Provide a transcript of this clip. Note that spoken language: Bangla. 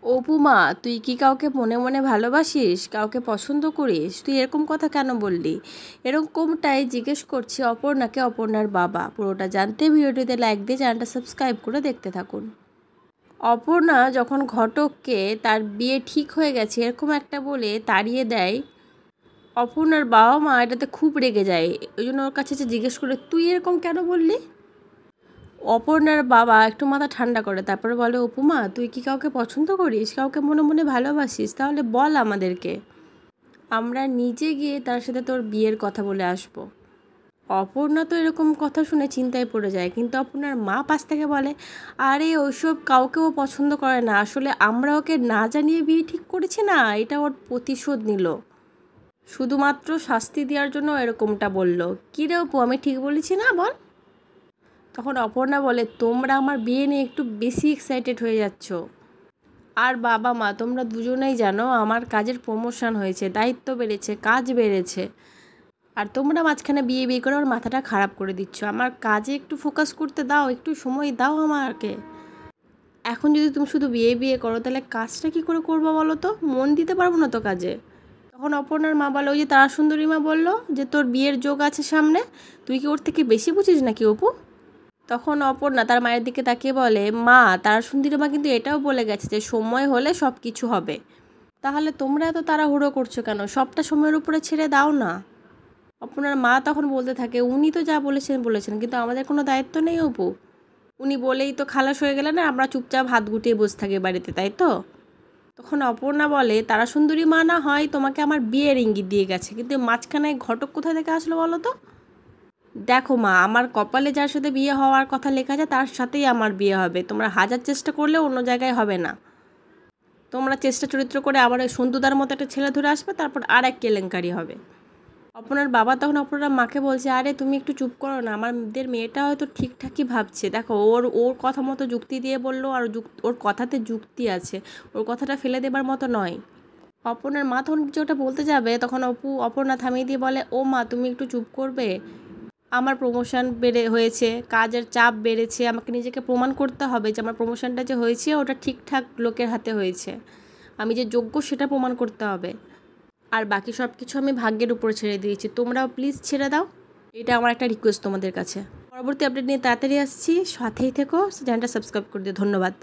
অপু মা, তুই কি কাউকে মনে মনে ভালোবাসিস, কাউকে পছন্দ করিস? তুই এরকম কথা কেন বললি? এরকমটাই জিজ্ঞেস করছি অপর্ণাকে, অপর্ণার বাবা। পুরোটা জানতে ভিডিওটিতে লাইক দিয়ে চ্যানেলটা সাবস্ক্রাইব করে দেখতে থাকুন। অপর্ণা যখন ঘটককে তার বিয়ে ঠিক হয়ে গেছে এরকম একটা বলে তাড়িয়ে দেয়, অপর্ণার বাবা মা এটাতে খুব রেগে যায়। ওই জন্য ওর কাছে জিজ্ঞেস করে, তুই এরকম কেন বললি? অপর্ণার বাবা একটু মাথা ঠান্ডা করে, তারপরে বলে, অপুমা, তুই কি কাউকে পছন্দ করিস, কাউকে মনে মনে ভালোবাসিস? তাহলে বল আমাদেরকে, আমরা নিজে গিয়ে তার সাথে তোর বিয়ের কথা বলে আসবো। অপর্ণা তো এরকম কথা শুনে চিন্তায় পড়ে যায়, কিন্তু অপর্ণার মা পাশ থেকে বলে, আরে ওইসব কাউকেও পছন্দ করে না, আসলে আমরা ওকে না জানিয়ে বিয়ে ঠিক করেছি না, এটা ওর প্রতিশোধ নিল, শুধুমাত্র শাস্তি দেওয়ার জন্য এরকমটা বলল। কী রে অপু, আমি ঠিক বলেছি না, বল? তখন অপর্ণা বলে, তোমরা আমার বিয়ে নিয়ে একটু বেশি এক্সাইটেড হয়ে যাচ্ছ। আর বাবা মা, তোমরা দুজনেই জানো আমার কাজের প্রমোশন হয়েছে, দায়িত্ব বেড়েছে, কাজ বেড়েছে, আর তোমরা মাঝখানে বিয়ে বিয়ে করে ওর মাথাটা খারাপ করে দিচ্ছ। আমার কাজে একটু ফোকাস করতে দাও, একটু সময় দাও আমাকে। এখন যদি তুমি শুধু বিয়ে বিয়ে করো তাহলে কাজটা কী করে করবো বলো তো? মন দিতে পারবো না তো কাজে। তখন অপর্ণার মা বলে, ওই যে তারা সুন্দরী মা বললো যে তোর বিয়ের যোগ আছে সামনে, তুই কি ওর থেকে বেশি বুঝিস নাকি অপু? তখন অপর্ণা তার মায়ের দিকে তাকিয়ে বলে, মা, তারা সুন্দরী মা কিন্তু এটাও বলে গেছে যে সময় হলে সব কিছু হবে। তাহলে তোমরা এত তাড়াহুড়ো করছো কেন? সবটা সময়ের উপরে ছেড়ে দাও না। অপর্ণার মা তখন বলতে থাকে, উনি তো যা বলেছেন বলেছেন, কিন্তু আমাদের কোনো দায়িত্ব নেই অপু। উনি বলেই তো খালাস হয়ে গেলেন, আর আমরা চুপচাপ হাত গুটিয়ে বসে থাকি বাড়িতে, তাই তো? তখন অপর্ণা বলে, তারা সুন্দরী মা না হয় তোমাকে আমার বিয়ের ইঙ্গিত দিয়ে গেছে, কিন্তু মাঝখানে ঘটক কোথা থেকে আসলো বলো তো? দেখো মা, আমার কপালে যার সাথে বিয়ে হওয়ার কথা লেখা আছে তার সাথেই আমার বিয়ে হবে। তোমরা হাজার চেষ্টা করলেও অন্য জায়গায় হবে না। তোমরা চেষ্টা চরিত্র করে আবার ওই সন্তুদার মতো একটা ছেলে ধরে আসবে, তারপর আর এক কেলেঙ্কারি হবে। অপর্ণার বাবা তখন অপর্ণার মাকে বলছে, আরে তুমি একটু চুপ করো না, আমাদের মেয়েটা হয়তো ঠিকঠাকই ভাবছে। দেখো, ওর ওর কথা মতো যুক্তি দিয়ে বললো, আর ওর কথাতে যুক্তি আছে, ওর কথাটা ফেলে দেবার মতো নয়। অপর্ণার মা তখন কিছু ওটা বলতে যাবে, তখন অপর্ণা থামিয়ে দিয়ে বলে, ও মা, তুমি একটু চুপ করবে? আমার প্রমোশন হয়েছে, কাজের চাপ বেড়েছে, আমাকে নিজেকে প্রমাণ করতে হবে যে আমার প্রমোশনটা যে হয়েছে ওটা ঠিকঠাক লোকের হাতে হয়েছে, আমি যে যোগ্য সেটা প্রমাণ করতে হবে। আর বাকি সব কিছু আমি ভাগ্যের উপর ছেড়ে দিয়েছি, তোমরাও প্লিজ ছেড়ে দাও। এটা আমার একটা রিকোয়েস্ট তোমাদের কাছে। পরবর্তী আপডেট নিয়ে তাড়াতাড়ি আসছি, সাথেই থেকো, চ্যানেলটা সাবস্ক্রাইব করে দিও। ধন্যবাদ।